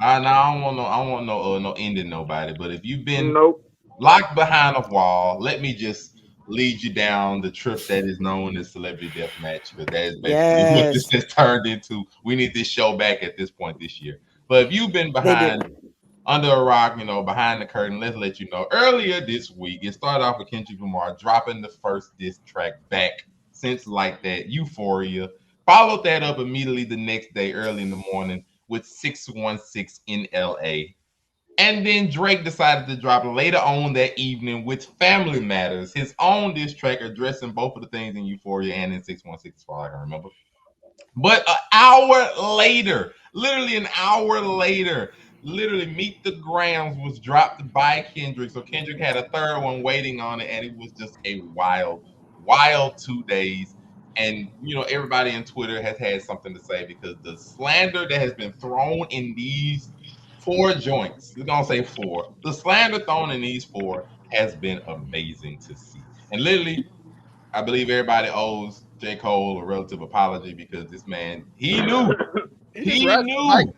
No, I don't want no ending nobody. But if you've been Nope. locked behind a wall, let me just lead you down the trip that is known as Celebrity Deathmatch, because that is basically what this Yes, has turned into. We need this show back at this point this year. But if you've been they do. behind under a rock, behind the curtain, let's let you know. Earlier this week, it started off with Kendrick Lamar dropping the first diss track back since like that, Euphoria. Followed that up immediately the next day, early in the morning, with 616 in LA. And then Drake decided to drop later on that evening with Family Matters, his own diss track addressing both of the things in Euphoria and in 616, as far as I can remember. But an hour later, literally an hour later, literally Meet the Grams was dropped by Kendrick. So Kendrick had a third one waiting on it, and it was just a wild, wild 2 days. And everybody in Twitter has had something to say because the slander that has been thrown in these four joints, we're gonna say four. The slander thrown in these four has been amazing to see. And literally, I believe everybody owes J. Cole a relative apology because this man, He just he rides the mic. knew,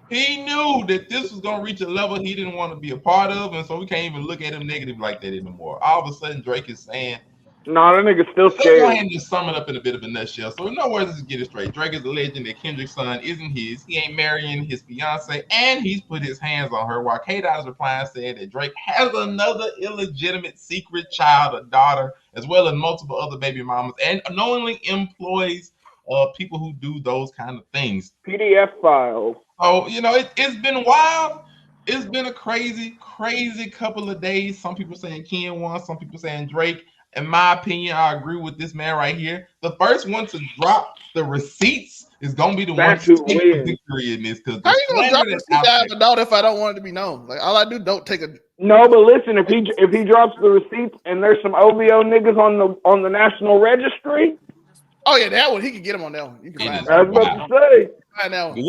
he knew that this was gonna reach a level he didn't want to be a part of, and so we can't even look at him negative like that anymore. All of a sudden, Drake is saying, Nah, that nigga's still let's go ahead scared. and just sum it up in a bit of a nutshell. So, in other words, let's get it straight. Drake is a legend that Kendrick's son isn't his. He ain't marrying his fiance, and he's put his hands on her. While K Dot is replying saying that Drake has another illegitimate secret child, a daughter, as well as multiple other baby mamas, and knowingly employs people who do those kind of things. PDF files. So, it's been wild. It's been a crazy, crazy couple of days. Some people saying Ken won, some people saying Drake. In my opinion, I agree with this man right here. The first one to drop the receipts is gonna be the one That's to who take the wins. victory in this because How the you gonna drop slander the that's seat out out there. of a doubt if I don't want it to be known? Like all I do, don't take a. No, but listen, if he drops the receipts and there's some OVO niggas on the national registry, Oh yeah, that one he can get him on that one. You can It find is that I one. was about wild. to say. Find that one.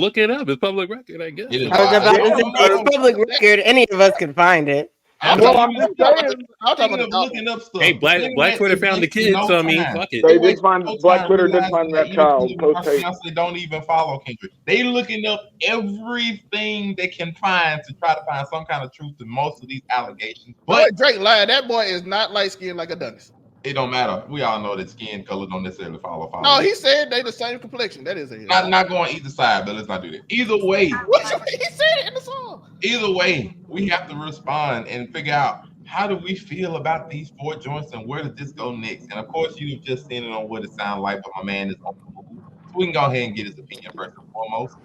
Look it up. It's public record, I It guess. is I was wild. about to Yeah, say it's public record. Any of us can find it. I'm well, talking. I'm I'm just talking about the. saying I'm talking Speaking about of the dog one. looking up Hey, stuff, the Black internet Twitter is found the wasting kid, no so I mean, time. fuck it. they They did wasting find no Black time Twitter did realizing find that that even child Kendrick post Lamar's haste. fiance don't even follow Kendrick. They looking up everything they can find to try to find some kind of truth to most of these allegations. No, But wait, Drake lied. That boy is not light skinned like Adonis. it don't matter. We all know that skin color don't necessarily follow No, each he said they the same complexion. That is a other. lie. Not going either side, but let's not do that. What you mean? He said it in the song. Either way, we have to respond and figure out how do we feel about these four joints and where does this go next. And of course, you've just seen it on what it sounds like, but my man is on the move. So we can go ahead and get his opinion first and foremost.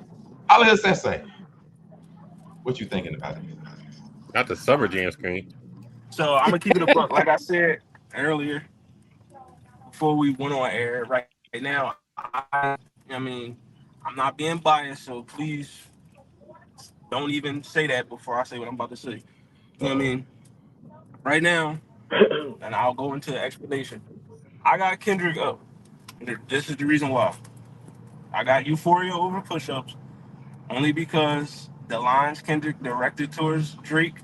Alejandro Sensei, what you thinking about it? Not the summer jam screen. So I'm gonna keep it a buck. Like I said earlier, before we went on air, right now, I'm not being biased, so please don't even say that before I say what I'm about to say. You know what I mean? Right now, and I'll go into the explanation. I got Kendrick up. This is the reason why. I got Euphoria over push-ups only because the lines Kendrick directed towards Drake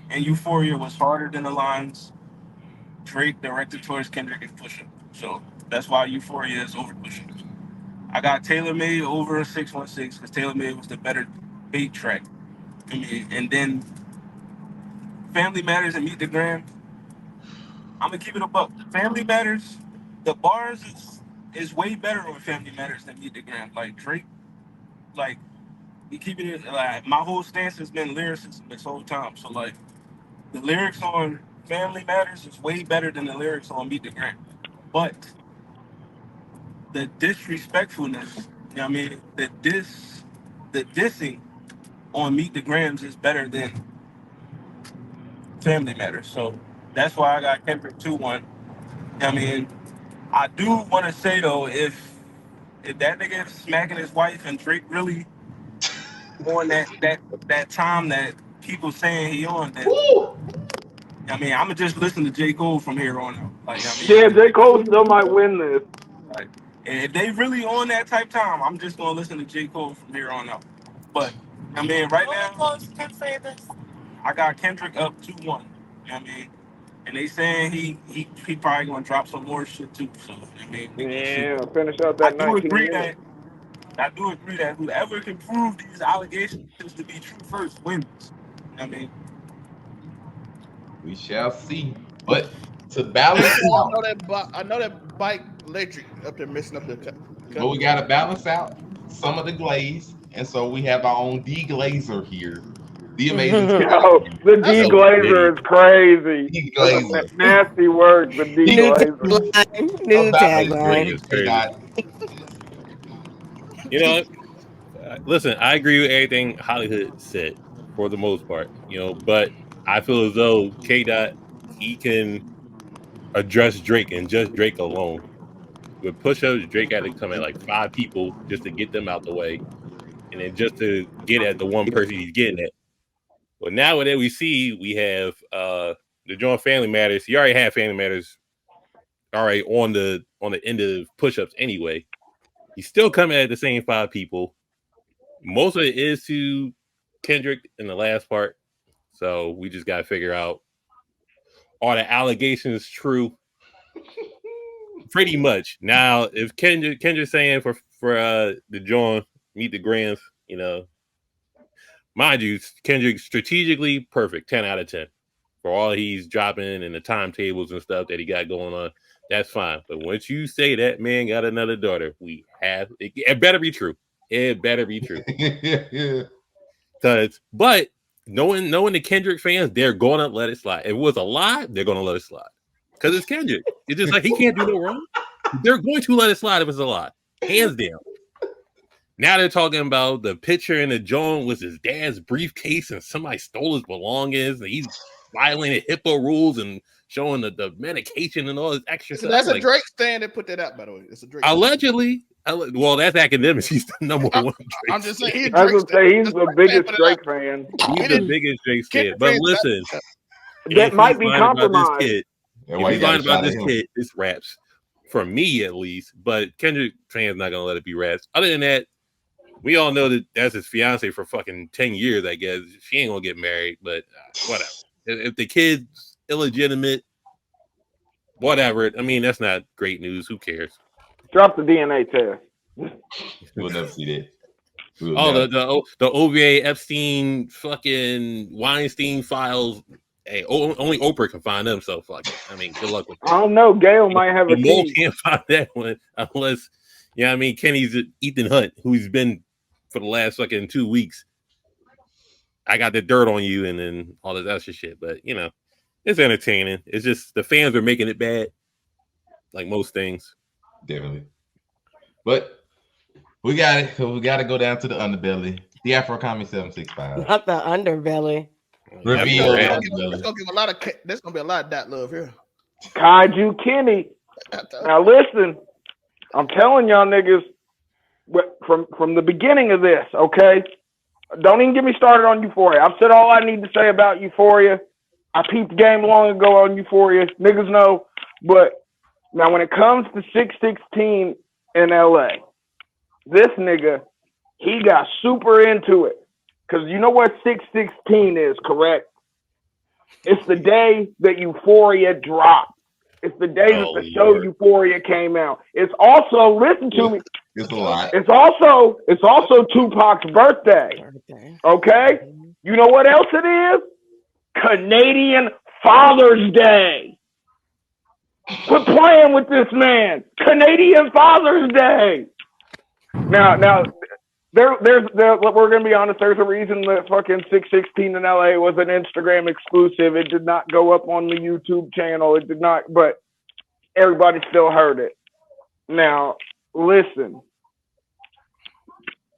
and Euphoria was harder than the lines Drake directed towards Kendrick and push-up. So that's why Euphoria is over push-ups. I got Taylor Made over 616 because Taylor Made was the better beat track. I mean, and then Family Matters and Meet the Gram. I'm gonna keep it a buck. Family Matters, the bars is way better on Family Matters than Meet the Gram. Like Drake, like we keeping it like my whole stance has been lyricism this whole time. So like the lyrics on Family Matters is way better than the lyrics on Meet the Gram. But the disrespectfulness, you know what I mean, the dissing on Meet the Grams is better than Family Matters. So that's why I got Kendrick 2-1. You know what I mean, I do want to say though, if that nigga is smacking his wife and Drake really on that time that people saying he on, then Woo! I mean, I'm gonna just listen to J. Cole from here on out. Like, I mean, Yeah, J. Cole still might win this. like, and if they really on that type time, I'm just gonna listen to J. Cole from here on out. But I mean, right now, I got Kendrick up 2-1. You know what I mean? And they saying he probably gonna drop some more shit too. So I mean, we gonna see. Yeah, finish out I that do 19 agree minutes. that I do agree that whoever can prove these allegations to be true first wins. I mean, We shall see. But to balance out, I know that bike electric up there messing up the but we colors. got to balance out some of the glaze, and so we have our own deglazer here, the amazing Yo, the That's a deglazer is crazy. That's a deglazer. nasty word, the New deglazer. tagline. New About this Drake tagline. is Drake, crazy. not You know, listen, I agree with everything Hollywood said for the most part. But I feel as though K Dot he can address Drake and just Drake alone. With push-ups, Drake had to come at like 5 people just to get them out the way, and then just to get at the one person he's getting at. But now that we see, we have the joint Family Matters. He already had Family Matters already on the end of push-ups anyway. He's still coming at the same 5 people. Most of it is to Kendrick in the last part. So we just got to figure out, are the allegations true? Pretty much. Now, if Kendrick's saying for the John Meet the Grams, mind you, Kendrick strategically perfect, 10 out of 10 for all he's dropping and the timetables and stuff that he got going on. That's fine. But once you say that man got another daughter, it better be true. It better be true. But knowing the Kendrick fans, they're gonna let it slide. If it was a lie, they're gonna let it slide. Because it's Kendrick. It's just like he can't do no wrong. They're going to let it slide if it's a lie. Hands down. Now they're talking about the picture in the joint was his dad's briefcase and somebody stole his belongings and he's violated HIPAA rules and showing the medication and all this extra stuff. That's a Drake stand that put that out, by the way. It's a Drake allegedly. Well, that's academics. He's the number one Drake. I'm just saying he's I was Drake gonna say he's stand. the biggest Drake fan. He's the biggest Drake fan. But listen, That might be compromised. If he's lying about this kid, it's raps. For me, at least. But Kendrick fans not gonna let it be raps. Other than that, we all know that that's his fiance for fucking 10 years. I guess she ain't gonna get married, but whatever. If the kid's illegitimate, whatever. I mean, that's not great news. Who cares? Drop the DNA test. We'll never see that. The OVA Epstein fucking Weinstein files. Hey, only Oprah can find them. So fuck it. I mean, good luck with that. I don't know. Gail might have a Mole key. can't find that one unless, Kenny's Ethan Hunt, who's been for the last fucking 2 weeks. I got the dirt on you and then all this extra shit. But, it's entertaining. It's just the fans are making it bad, like most things. Definitely. But we got to go down to the underbelly. The Afro Comic 765. Not the underbelly. Reveal. There's gonna be a lot of that love here. Kaiju Kenny. Now listen, I'm telling y'all niggas from the beginning of this, okay? Don't even get me started on Euphoria. I've said all I need to say about Euphoria. I peeped the game long ago on Euphoria. Niggas know. But now when it comes to 616 in LA, this nigga, he got super into it. Because you know what 616 is, correct? It's the day that Euphoria dropped. It's the day that the show Euphoria came out. It's also, listen to me. It's a lot. It's also Tupac's birthday. Okay? You know what else it is? Canadian Father's Day. Quit playing with this man. Canadian Father's Day. Now, we're gonna be honest. There's a reason that fucking 616 in LA was an Instagram exclusive. It did not go up on the YouTube channel. It did not, but everybody still heard it. Now, listen.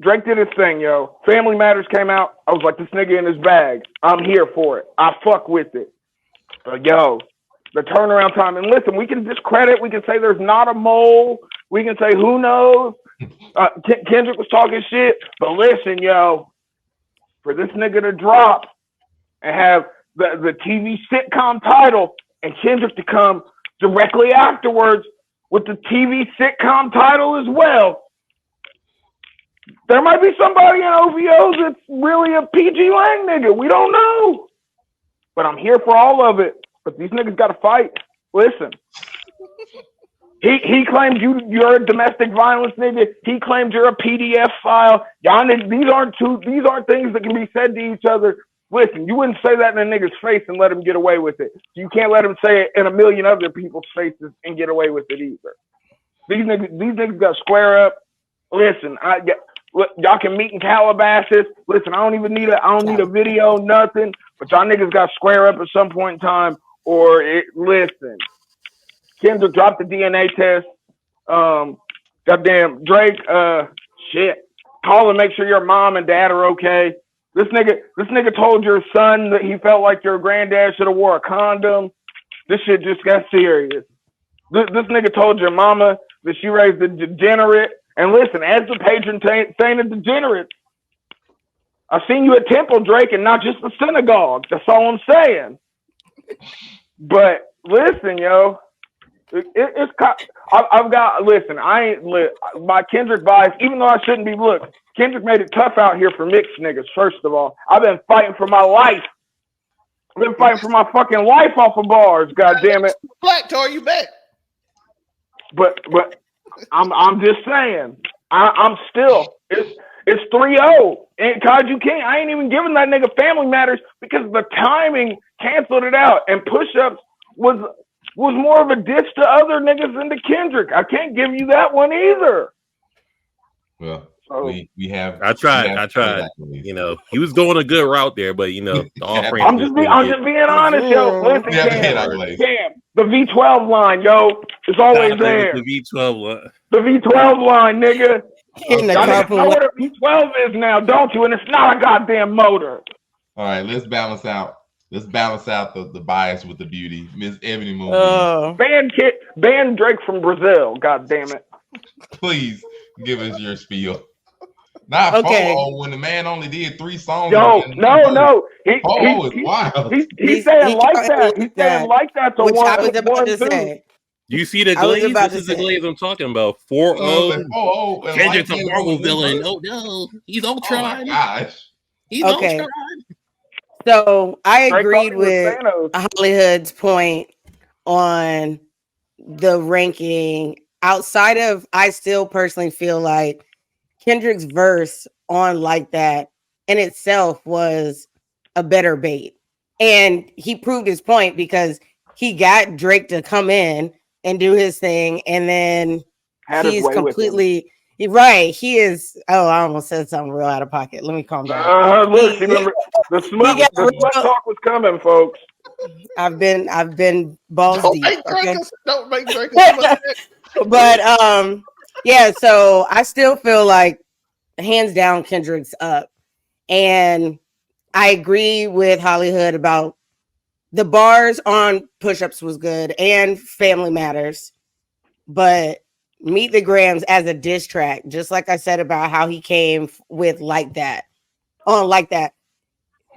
Drake did his thing, yo. Family Matters came out. I was like, this nigga in his bag. I'm here for it. I fuck with it. But yo, the turnaround time. And listen, we can discredit. We can say there's not a mole. We can say who knows. Kendrick was talking shit. But listen, yo, for this nigga to drop and have the TV sitcom title and Kendrick to come directly afterwards with the TV sitcom title as well. There might be somebody in OVO that's really a PG Lang nigga. We don't know. But I'm here for all of it. But these niggas got to fight. Listen. He claimed you're a domestic violence nigga. He claimed you're a PDF file. Y'all niggas, these aren't things that can be said to each other. Listen, you wouldn't say that in a nigga's face and let him get away with it. You can't let him say it in a million other people's faces and get away with it either. These niggas got to square up. Listen, y'all can meet in Calabasas. Listen, I don't need a video, nothing. But y'all niggas got to square up at some point in time. Listen, Kendrick dropped the DNA test. Goddamn Drake. Shit. Call and make sure your mom and dad are okay. This nigga told your son that he felt like your granddad should have wore a condom. This shit just got serious. This nigga told your mama that she raised a degenerate. And listen, as the patron saint of degenerates, I seen you at Temple, Drake, and not just the synagogue. That's all I'm saying. But listen, yo, I've got, listen, I ain't my Kendrick bias, even though I shouldn't be, look, Kendrick made it tough out here for mixed niggas, first of all. I've been fighting for my life. I've been fighting for my fucking life off of bars, god damn it. Black Tar, you bet. But I'm just saying, I'm still, it's 3-0. And God, you can't, I ain't even giving that nigga Family Matters because the timing canceled it out. And Push-Ups was more of a diss to other niggas than to Kendrick. I can't give you that one either. Well, we have. I tried. You know, he was going a good route there, but you know, I'm just being honest, yo. Listen, Cam, the V12 line, yo, it's always there. The V12 line. The V12 line, nigga. Y'all niggas know what a V12 is now, don't you? And it's not a goddamn motor. All right, let's balance out the bias with the beauty. Miss Ebony Moon. Ban Drake from Brazil, god damn it. Please give us your spiel. Not okay. when the man only did 3 songs. No. Is wild. He's saying like that. He's saying like that to which one. I was about to say. You see the glaze? This is the glaze I'm talking about. 4-0. Kendrick's a Marvel villain. Oh no, he's Ultron. Oh gosh. He's okay. Ultron. So I agreed with Hollywood's point on the ranking. Outside of, I still personally feel like Kendrick's verse on Like That in itself was a better bait. And he proved his point because he got Drake to come in and do his thing. And then he's completely right. He is. Oh, I almost said something real out of pocket. Let me calm down. Look, remember the smut talk was coming, folks. I've been balls deep. Don't make Drake. But yeah, so I still feel like hands down Kendrick's up. And I agree with Hollywood about the bars on Push-Ups was good and Family Matters. But Meet the Grams as a diss track, just like I said about how he came with Like That.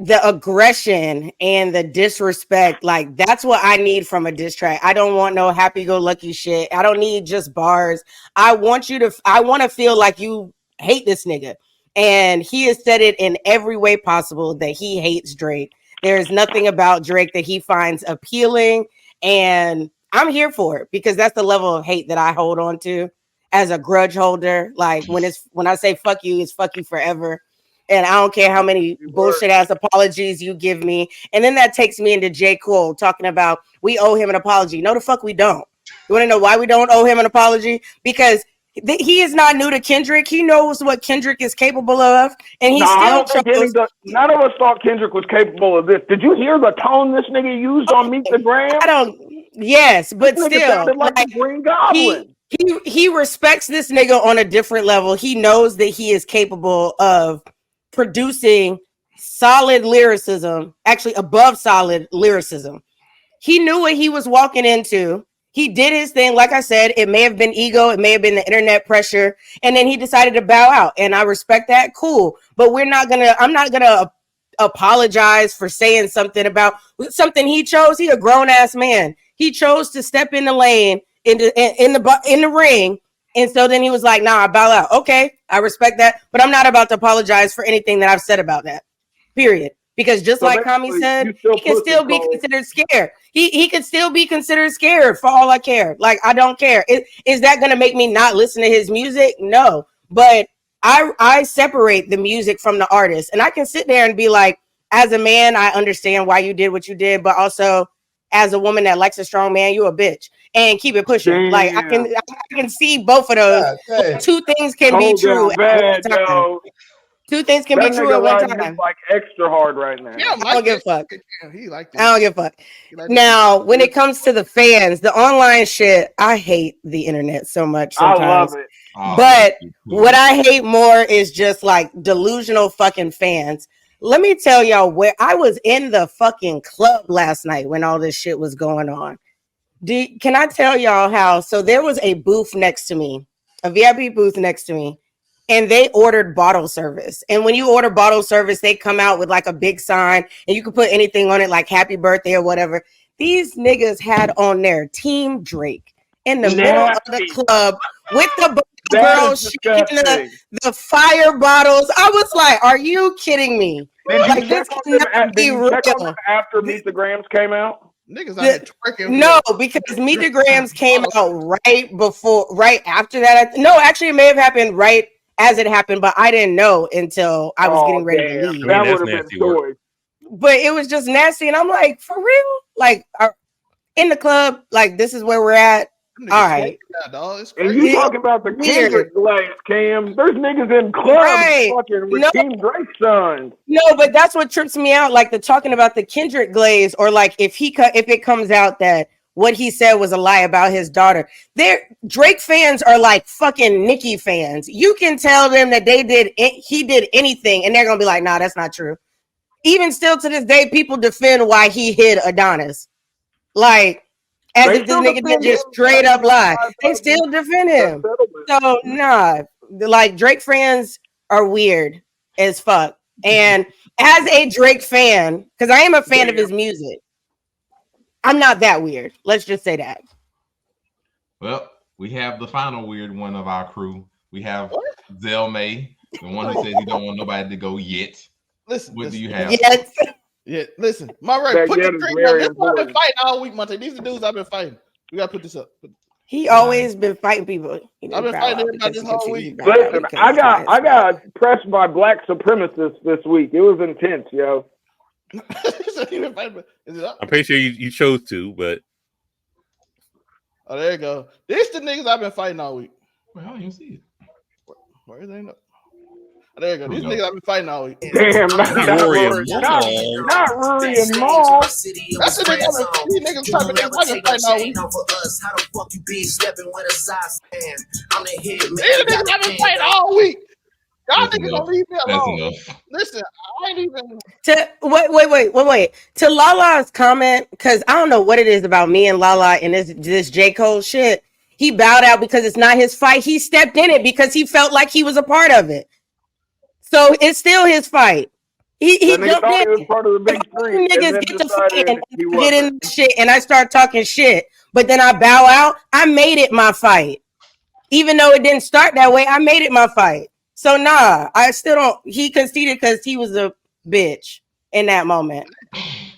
The aggression and the disrespect, like that's what I need from a diss track. I don't want no happy-go-lucky shit. I don't need just bars. I want to feel like you hate this nigga. And he has said it in every way possible that he hates Drake. There's nothing about Drake that he finds appealing. And I'm here for it because that's the level of hate that I hold on to as a grudge holder. Like when I say fuck you, it's fuck you forever. And I don't care how many bullshit ass apologies you give me. And then that takes me into J. Cole talking about we owe him an apology. No, the fuck we don't. You want to know why we don't owe him an apology? Because he is not new to Kendrick. He knows what Kendrick is capable of. And he none of us thought Kendrick was capable of this. Did you hear the tone this nigga used on Meet the Gram? Yes, but this still. Sounded like a Green Goblin. He respects this nigga on a different level. He knows that he is capable of producing solid lyricism, actually above solid lyricism. He knew what he was walking into. He did his thing. Like I said, it may have been ego. It may have been the internet pressure. And then he decided to bow out. And I respect that. Cool. But I'm not going to apologize for saying something about something he chose. He a grown ass man. He chose to step in the lane in the ring. And so then he was like, nah, I bow out. Okay, I respect that. But I'm not about to apologize for anything that I've said about that. Period. Because just So like Kami basically, said, you still he can pussy, still be Cole. considered scared. He can still be considered scared for all I care. Like, I don't care. Is that going to make me not listen to his music? No. But I separate the music from the artist. And I can sit there and be like, as a man, I understand why you did what you did. But also, as a woman that likes a strong man, you a bitch. And keep it pushing. Like, I can see both of those. God, dang. Two things can be Hold true down at bad, one time. yo. Two things can That be true nigga at one riding time. this like extra hard right now. Yeah, I don't give a fuck. He like I don't give a fuck. Like Now, when it comes to the fans, the online shit, I hate the internet so much sometimes. I love it. But what I hate more is just like delusional fucking fans. Let me tell y'all where I was in the fucking club last night when all this shit was going on. Can I tell y'all how? So there was a booth next to me, a VIP booth next to me, and they ordered bottle service. And when you order bottle service, they come out with like a big sign and you can put anything on it like happy birthday or whatever. These niggas had on their Team Drake in the middle of the club with the girls shaking the fire bottles. I was like, are you kidding me? Did you Like, check this on them cannot be real. After Meet the Grams came out? Niggas out here twerking. No, because Meet the Grams came out right after that. No, actually, it may have happened right as it happened, but I didn't know until I was getting ready to leave. That would have been story. But it was just nasty, and I'm like, for real? Like, in the club, like, this is where we're at. All right. And you talking about the Kendrick Glaze, Cam? There's niggas in clubs fucking with Team Drake sons. No, but that's what trips me out. Like the talking about the Kendrick Glaze, or like if it comes out that what he said was a lie about his daughter. Drake fans are like fucking Nicki fans. You can tell them that he did anything, and they're gonna be like, nah, that's not true. Even still to this day, people defend why he hid Adonis. Like, as if this nigga did just straight up lie. They still defend him. So, nah. Like, Drake fans are weird as fuck. And as a Drake fan, because I am a fan of his music, I'm not that weird. Let's just say that. Well, we have the final weird one of our crew. We have Zell May, the one who says he don't want nobody to go yet. Listen, what do you have? Yes. Yeah, listen, my right. Put the drink up. This one I've been fighting all week, Monte. These are the dudes I've been fighting. We gotta put this up. He always been fighting people. I've been fighting everybody this whole week. Listen, I got pressed by black supremacists this week. It was intense, yo. I'm pretty sure you chose to, but there you go. This the niggas I've been fighting all week. Well, you see it. Where is they? There you go. These niggas I've been fighting all week. Damn, not Rory and Maul. That's the nigga. These niggas I've been fighting all week. These niggas I've been fighting all week. Y'all niggas don't leave me alone. Listen, I ain't even. Wait. To Lala's comment, because I don't know what it is about me and Lala and this J. Cole shit. He bowed out because it's not his fight. He stepped in it because he felt like he was a part of it. So it's still his fight. He jumped in. Was part of the big three. Niggas get to fight and get in shit, and I start talking shit. But then I bow out. I made it my fight, even though it didn't start that way. I made it my fight. So nah, I still don't. He conceded because he was a bitch in that moment.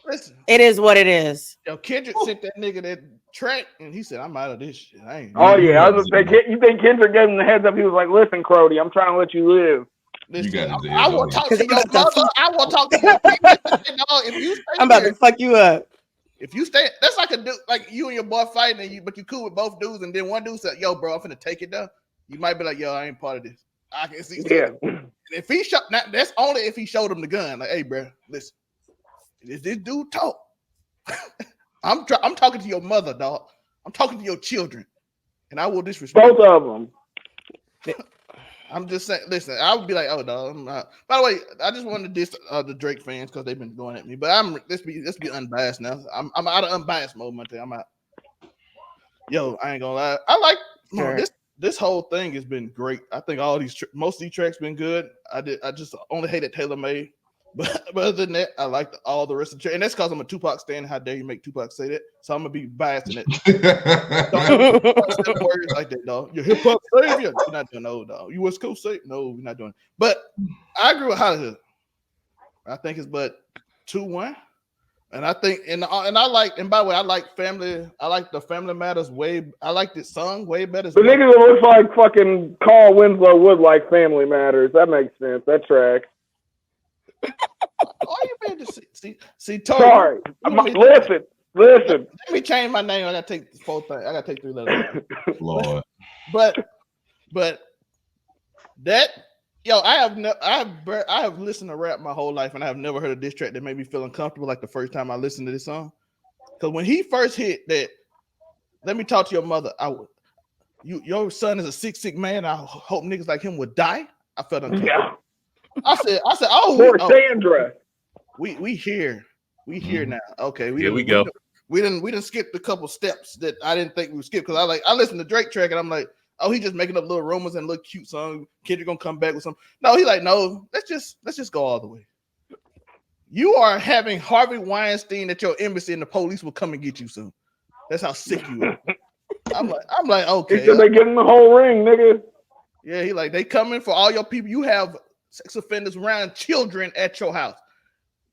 Listen, it is what it is. Yo, Kendrick sent that nigga that track, and he said, "I'm out of this shit." I ain't. Oh yeah, I was gonna say, you think Kendrick gave him the heads up? He was like, "Listen, Crody, I'm trying to let you live." Listen, I want to talk to your mother. I want to talk to your people. If you I'm about to fuck you up. If you stay, that's like a dude, like you and your boy fighting, but you cool with both dudes, and then one dude said, "Yo, bro, I'm finna take it down." You might be like, "Yo, I ain't part of this." I can see. Yeah. And if he shot, that's only if he showed him the gun. Like, hey, bro, listen, if this dude talk, I'm talking to your mother, dog. I'm talking to your children, and I will disrespect both of them. I'm just saying. Listen, I would be like, "Oh, dog." I'm not. By the way, I just wanted to diss the Drake fans because they've been going at me. But let's be unbiased now. I'm out of unbiased mode, Monte. I'm out. Yo, I ain't gonna lie. I like this whole thing has been great. I think all these most of these tracks been good. I just only hated Taylor Made, but other than that, I liked all the rest of the track. And that's because I'm a Tupac stan. How dare you make Tupac say that? So I'm gonna be biased in it. Don't words like that, dog. You're hip hop savior. You're not doing no, dog. You West Coast savior. No, we're not doing. But I agree with Hollywood. I think it's but 2-1. And I think, and I like, and by the way, I like family. I like the Family Matters way. I like this song way better. The nigga that looks like fucking Carl Winslow would like Family Matters. That makes sense. That tracks. Oh, you made to see. Tori, Sorry. Listen. Let me change my name. I gotta take 4 things. I gotta take 3 letters. Lord. But that. Yo, I have listened to rap my whole life, and I have never heard a diss track that made me feel uncomfortable like the first time I listened to this song. Because when he first hit that, let me talk to your mother. Your son is a sick man. I hope niggas like him would die. I felt uncomfortable. Yeah. I said, oh, Poor Sandra. We here now. Okay, Here we go. We didn't skip a couple steps that I didn't think we would skip because I listened to Drake track and I'm like, oh, he just making up little rumors and little cute song. Kendrick gonna come back with something. No, he like, no, let's just go all the way. You are having Harvey Weinstein at your embassy and the police will come and get you soon. That's how sick you are. I'm like, okay. He said they give him the whole ring, nigga. Yeah, he like, they coming for all your people. You have sex offenders around children at your house.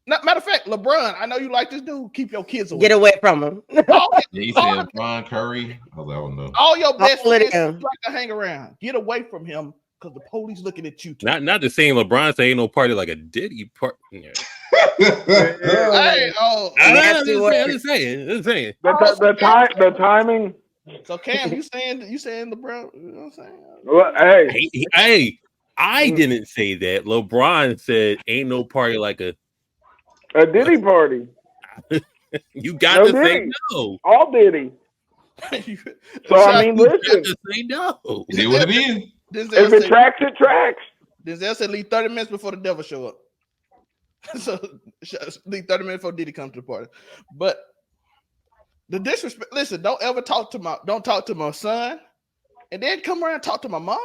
Matter of fact, LeBron, I know you like this dude. Keep your kids away. Get away from him. He said Ron Curry. I was like, oh no. All your best friends like to hang around. Get away from him because the police looking at you too. Not the same LeBron say ain't no party like a Diddy party. Yeah. I'm just saying. The timing. So Cam, you saying LeBron? You know what I'm saying? Well, hey, I didn't say that. LeBron said ain't no party like a Diddy party. You got to say no. All Diddy. So I mean, listen. Say no. It is what it is. If it tracks, it tracks. Denzel said leave 30 minutes before the devil show up. So leave 30 minutes before Diddy comes to the party. But the disrespect. Listen, don't ever talk to my son, and then come around and talk to my mom.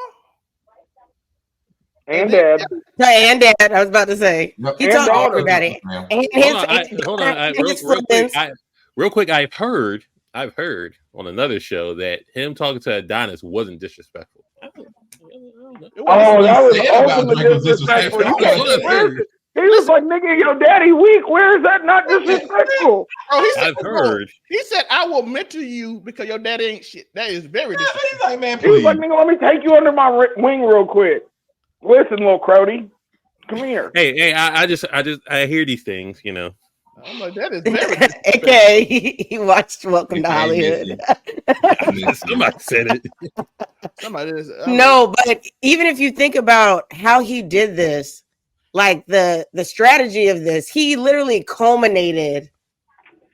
And dad. And dad, I was about to say. He and talked to daughter. everybody. Hold on. Real quick. I've heard on another show that him talking to Adonis wasn't disrespectful. Oh, that was ultimately disrespectful. He was like, nigga, your daddy weak. Where is that not disrespectful? Bro, I've heard. He said, I will mentor you because your daddy ain't shit. That is very disrespectful. He's like, man, He was please. like, nigga, let me take you under my wing real quick. Listen, little Crody, come here. Hey, I hear these things, you know. I'm like, that is very Okay, he watched Welcome to Hollywood. Somebody said it. Somebody is. No, but even if you think about how he did this, like the strategy of this, he literally culminated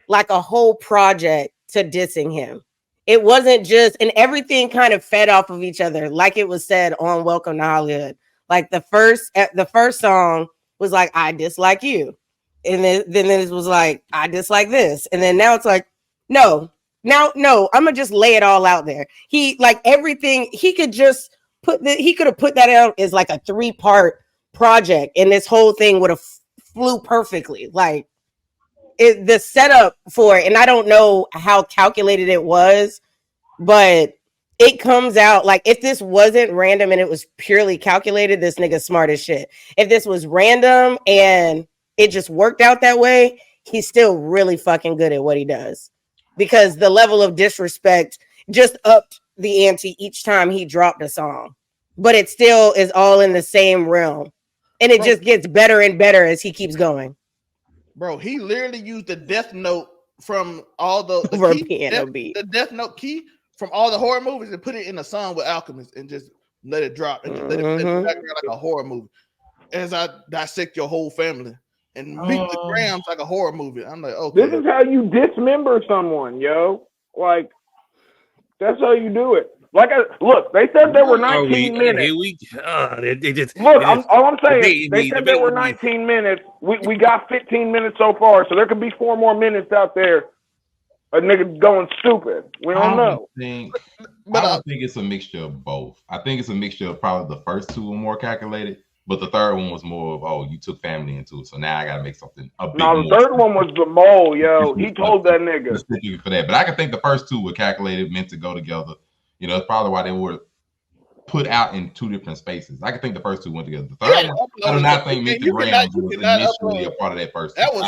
like a whole project to dissing him. It wasn't just, and everything kind of fed off of each other, like it was said on Welcome to Hollywood. Like the first song was like, I dislike you. And then it was like, I dislike this. And then now it's like, no, I'm gonna just lay it all out there. He like everything, he could just he could have put that out as like a 3-part project, and this whole thing would have flew perfectly. Like the setup for it, and I don't know how calculated it was, but it comes out like if this wasn't random and it was purely calculated, this nigga's smart as shit. If this was random and it just worked out that way, he's still really fucking good at what he does, because the level of disrespect just upped the ante each time he dropped a song, but it still is all in the same realm, and it just gets better and better as he keeps going. Bro, he literally used the Death Note from all the Death Note key from all the horror movies and put it in a song with Alchemist and just let it drop and let it back like a horror movie. As I dissect your whole family and meet the grams like a horror movie. I'm like, okay. This is how you dismember someone, yo. Like, that's how you do it. Like, look, they said there were 19 minutes. All I'm saying, they said there were 19 minutes. We got 15 minutes so far, so there could be 4 more minutes out there. A nigga going stupid. We don't know. I don't think it's a mixture of both. I think it's a mixture of probably the first 2 were more calculated, but the third one was more of, you took family into it, so now I gotta make something a bit more. The third one was the mole, yo. He told that nigga for that. But I can think the first 2 were calculated, meant to go together. You know, it's probably why they were put out in two different spaces. I can think the first two went together. The third one, I do not think Meet the Grams was initially a part of that first. That was,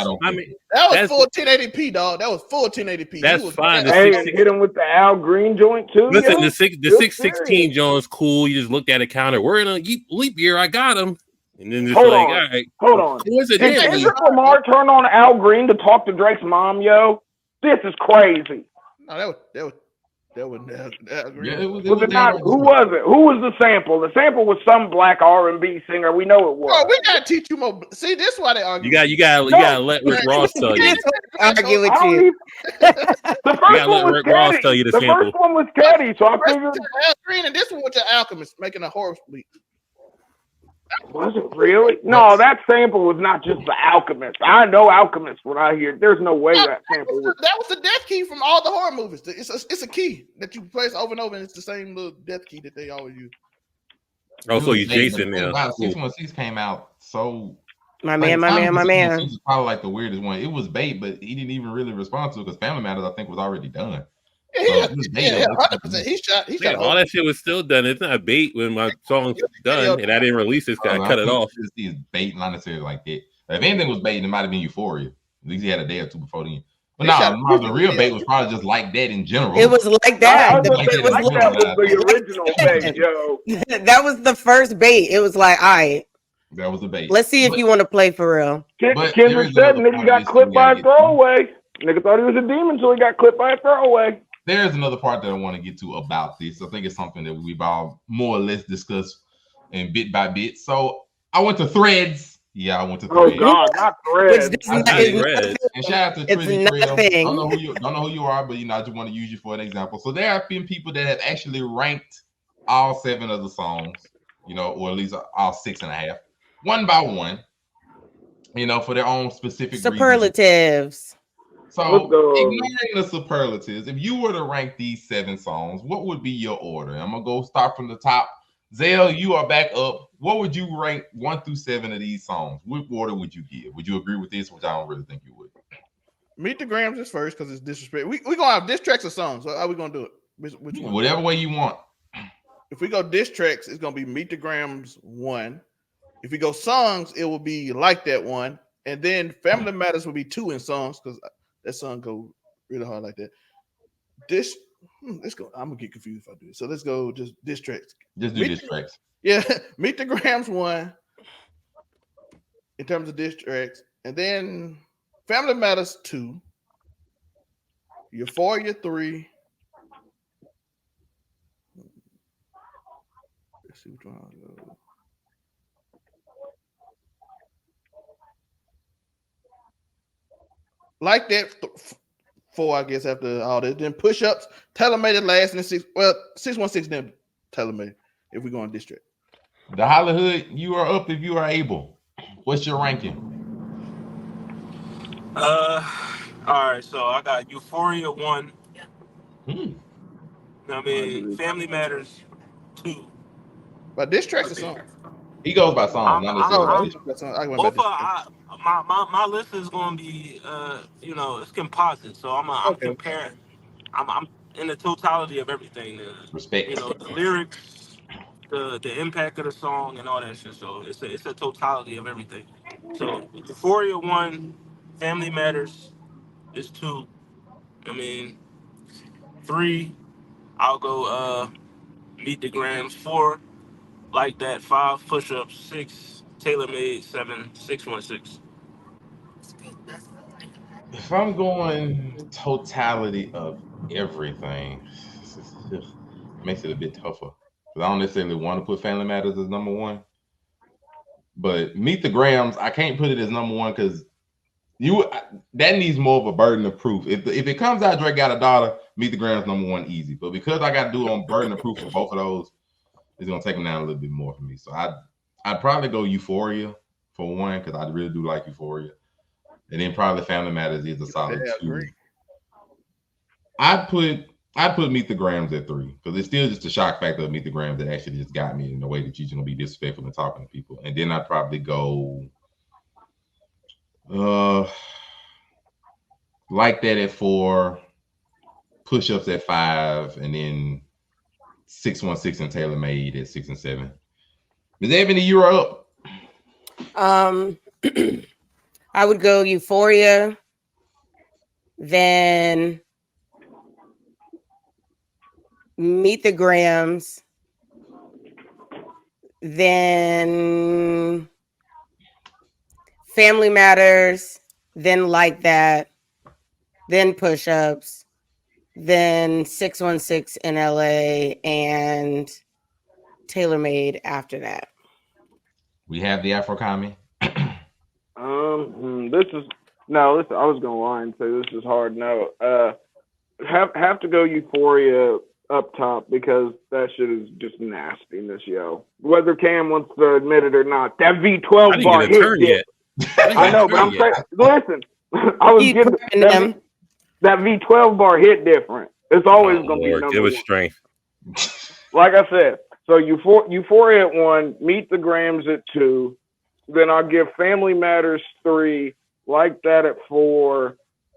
that was full 1080p, dog. That was full 1080p. That's fine. Hey, and hit him with the Al Green joint too. Listen, yo. the 616 joint's cool. You just looked at a counter. We're in a leap year. I got him. And then just hold like, on. all right. Hold on. Did Kendrick Lamar turn on Al Green to talk to Drake's mom, yo? This is crazy. No, that was was it not? Who was it? Who was the sample? The sample was some black R&B singer. We know it was. Oh, we gotta teach you more. See, this is why they argue. You gotta let Rick Ross tell you. Argue with you. The first one was Teddy. The first one was Teddy. So I figured Al Green, and this one was your Alchemist making a horror sleep. Was it really? No, that sample was not just the Alchemist. I know Alchemist when I hear. There's no way that sample was. That was the death key from all the horror movies. It's a key that you place over and over, and it's the same little death key that they always use. Oh, so you Jason now. Wow, 616 came out so. My man. It's probably like the weirdest one. It was bait, but he didn't even really respond to it because Family Matters, I think, was already done. Yeah, 100%. He shot. All that shit was still done. It's not bait when my song's done and I didn't release it. I cut it off. It's bait, not necessarily like that. If anything was bait, it might have been Euphoria. At least he had a day or two before then. But no, the real bait was probably just like that in general. It was like that. That was the original bait, yo. That was the first bait. It was like, all right. That was the bait. Let's see if you want to play for real. Kendrick said nigga got clipped by a throwaway. Nigga thought he was a demon until he got clipped by a throwaway. There's another part that I want to get to about this. I think it's something that we've all more or less discussed in bit by bit. So I went to Threads. Yeah, I went to Threads. Oh God, not Threads. And shout out to Threads. Nothing. I don't know who you are, but I just want to use you for an example. So there have been people that have actually ranked all 7 of the songs, or at least all 6.5, one by one, for their own specific superlatives. Reasons. So, ignoring the superlatives, if you were to rank these 7 songs, what would be your order? I'm going to go start from the top. Zell, you are back up. What would you rank 1 through 7 of these songs? What order would you give? Would you agree with this, which I don't really think you would? Meet the Grams is first because it's disrespect. We're going to have diss tracks or songs. So how are we going to do it? Which one? Whatever way you want. If we go diss tracks, it's going to be Meet the Grams 1. If we go songs, it will be Like That 1. And then Family Matters will be 2 in songs because that song go really hard like that. Let's go. I'm gonna get confused if I do it. So let's go just diss tracks. Just do diss tracks. Yeah, Meet the Grams 1 in terms of diss tracks, and then Family Matters 2, Euphoria 3. Let's see which one I'll go. Like that, 4, I guess, after all this. Then push-ups, telemated last, and 616 then telemated, if we go on district. The Hollywood, you are up if you are able. What's your ranking? All right, so I got Euphoria 1. I mean, Family Matters 2. But this track's a song. He goes by song, not necessarily. My list is going to be, it's composite. So I'm comparing. I'm in the totality of everything. Respect. The lyrics, the impact of the song, and all that shit. So it's a totality of everything. So Euphoria 1, Family Matters is 2. I mean, 3, I'll go Meet the Grams. 4, Like That. 5, Push-Ups. 6, Tailor Made. 7, 616. If I'm going totality of everything, it makes it a bit tougher. Because I don't necessarily want to put Family Matters as number 1. But Meet the Grams, I can't put it as number 1 because that needs more of a burden of proof. If it comes out Drake got a daughter, Meet the Grams number 1 easy. But because I got to do it on burden of proof for both of those, it's gonna take them down a little bit more for me. So I'd probably go Euphoria for 1 because I really do like Euphoria. And then probably Family Matters is a solid 2. I'd put Meet the Grams at 3 because it's still just a shock factor of Meet the Grams that actually just got me in the way that you're gonna be disrespectful and talking to people. And then I'd probably go Like That at 4, Push-Ups at 5, and then 616 and Taylor Made at 6 and 7. Ms. Ebony, you're up. I would go Euphoria, then Meet the Grams, then Family Matters, then Like That, then Push Ups, then 616 in LA, and Taylor Made after that. We have the Afro Commie. Listen, I was gonna lie and say this is hard. No, have to go Euphoria up top because that shit is just nastiness, yo. Whether Cam wants to admit it or not, that V12 bar hit. I know, but I'm saying, listen, I was getting that V12 bar hit different. It's always gonna be number give us one. strength. Like I said, so Euphoria at 1, Meet the Grams at 2, then I'll give Family Matters 3, Like That at 4,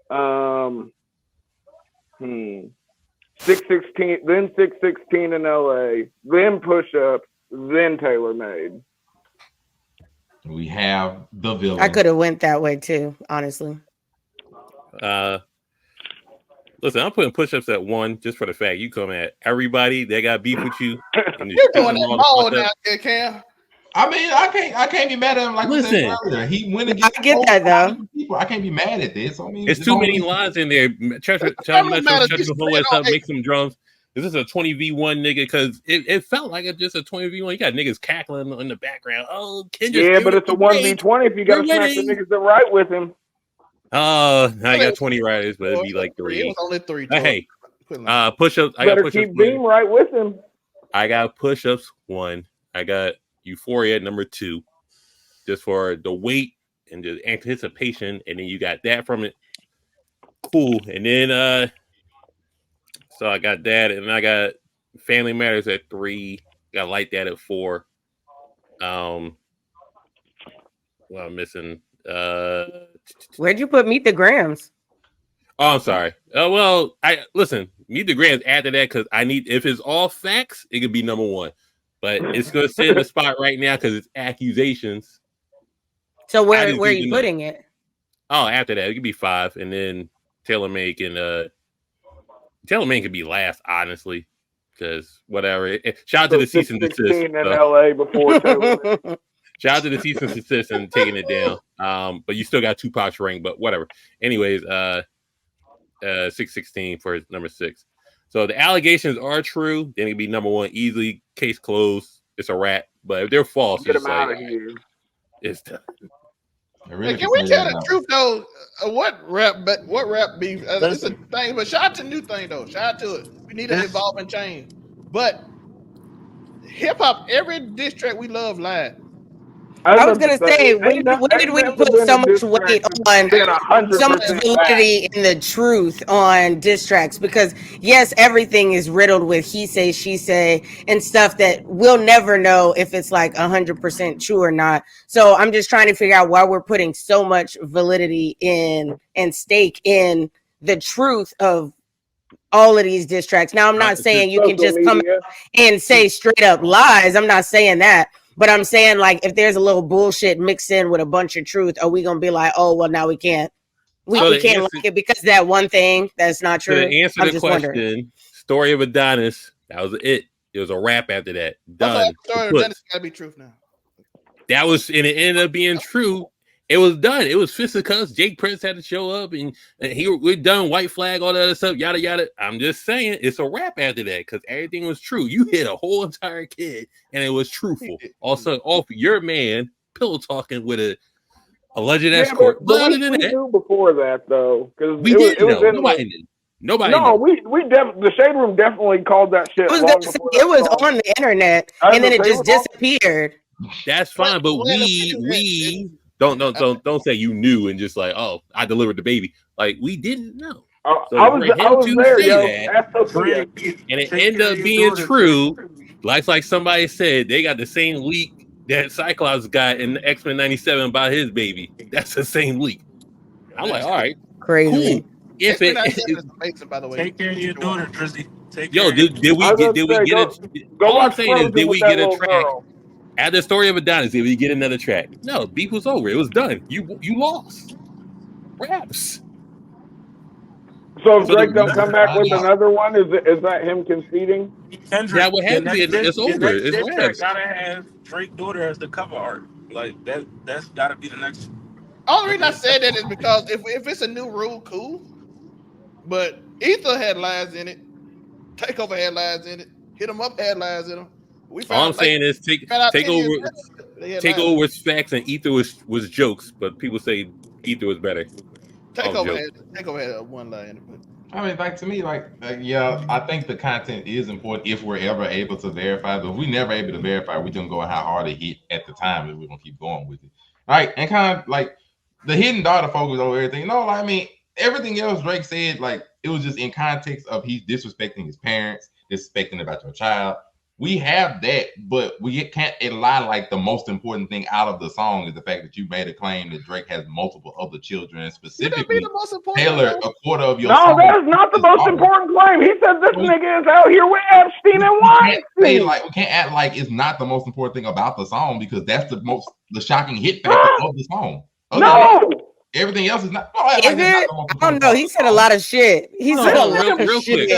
616, then 616 in LA, then Push Up, then Taylor Made. We have the villain. I could have went that way too, honestly. Listen, I'm putting push-ups at 1 just for the fact you come at everybody that got beef with you. And You're doing that ball now, Cam. I mean, I can't be mad at him. Like I said earlier, he went against. I get that though. People, I can't be mad at this. I mean, it's too many lines in there. Make some drums. Is this a 20v1 nigga? Because it felt like it's just a 20v1. You got niggas cackling in the background. Oh, Kendrick. Yeah, but it's a 1v20 if you got to smack the niggas that right with him. Oh, I got 20 riders, but it'd be like 3. It was only 3. Hey, push-ups. I got push-ups. Keep Beam right with him. I got push-ups 1. I got Euphoria number 2, just for the weight and the anticipation, and then you got that from it. Cool, and then so I got that, and I got Family Matters at 3. Got Like That at 4. Well, I'm missing. Where'd you put Meet the Grams? Oh, I'm sorry. Well, Meet the Grams after that because I need. If it's all facts, it could be number 1. But it's going to sit in the spot right now because it's accusations. So where are you putting it? Oh, after that, it could be 5, and then Taylor May can be last, honestly, because whatever. Shout out to the cease and desist. In LA before Taylor. Shout out to the cease and desist and taking it down. But you still got Tupac's ring, but whatever. Anyways, 616 for number 6. So the allegations are true, then it'd be number 1 easily. Case closed. It's a wrap. But if they're false, get it's them out of here. It's done. Really can we tell the truth though? What rap beef? It's a thing, but shout out to New Thing though. Shout out to it. We need an evolving change. But hip hop, every diss track we love live. I was gonna say, when did we put so much weight on so much validity in the truth on diss tracks? Because yes, everything is riddled with he say, she say, and stuff that we'll never know if it's like 100% true or not. So I'm just trying to figure out why we're putting so much validity in and stake in the truth of all of these diss tracks. Now, I'm not saying you can just come out and say straight up lies. I'm not saying that. But I'm saying, like, if there's a little bullshit mixed in with a bunch of truth, are we gonna be like, oh, well, now we can't can't like it because that one thing that's not true? To answer the question, Story of Adonis, that was it. It was a wrap after that. Done. Story of Adonis gotta be truth now. That was, and it ended up being true. It was done. It was fisticuffs. Jake Prince had to show up, and we're done. White flag, all that other stuff, yada yada. I'm just saying, it's a wrap after that because everything was true. You hit a whole entire kid, and it was truthful. Also, off your man pillow talking with a alleged escort. But we knew before that though, because we did know. Nobody did. Nobody. No, the Shade Room definitely called that shit. It was on the internet, and then it just disappeared. That's fine, but we. Don't say you knew and just like, oh, I delivered the baby. Like, we didn't know. So I was there, yo. And it ended up being true. Like somebody said, they got the same leak that Cyclops got in X-Men 97 about his baby. That's the same leak. I'm like, all right, crazy. Cool. if It's it, amazing, by the way. Take care of your daughter, Drizzy. Take yo, care. did we get it? Go All I'm watch saying is, Frozen did with we that get a little track girl. at the story of Adonis? Did we get another track? No, beef was over. It was done. You lost. Raps. So if So Drake don't the, come back with Find out. another one, is that him conceding? Kendrick, that would have to be. It's your over. next It's diss track raps. gotta have Drake daughter as the cover art. Like that's gotta be the next. Only reason I said that is because if it's a new rule, cool. But Ether had lies in it. Takeover had lies in it. Hit 'em up had lies in them. We All I'm found like saying is found out 10 years over. later, they had Take lies. over was facts and Ether was jokes, but people say Ether was better. Takeover had one lie in it. But I mean, like to me, yeah, I think the content is important if we're ever able to verify. But if we never able to verify, we don't go how hard it hit at the time, and we're gonna keep going with it. Right, and kind of like the hidden daughter focus over everything. No, I mean everything else Drake said, like it was just in context of he's disrespecting his parents, disrespecting about your child. We have that, but we can't lie like the most important thing out of the song is the fact that you made a claim that Drake has multiple other children, and specifically the most important Taylor, a quarter of your No, song that is not the is most daughter. important claim. He said this nigga is out here with Epstein and Weinstein. We can't act like it's not the most important thing about the song because that's the shocking hit factor of the song. No. Everything else is not. Is it? I don't know. He said a lot of shit. He said a lot of shit.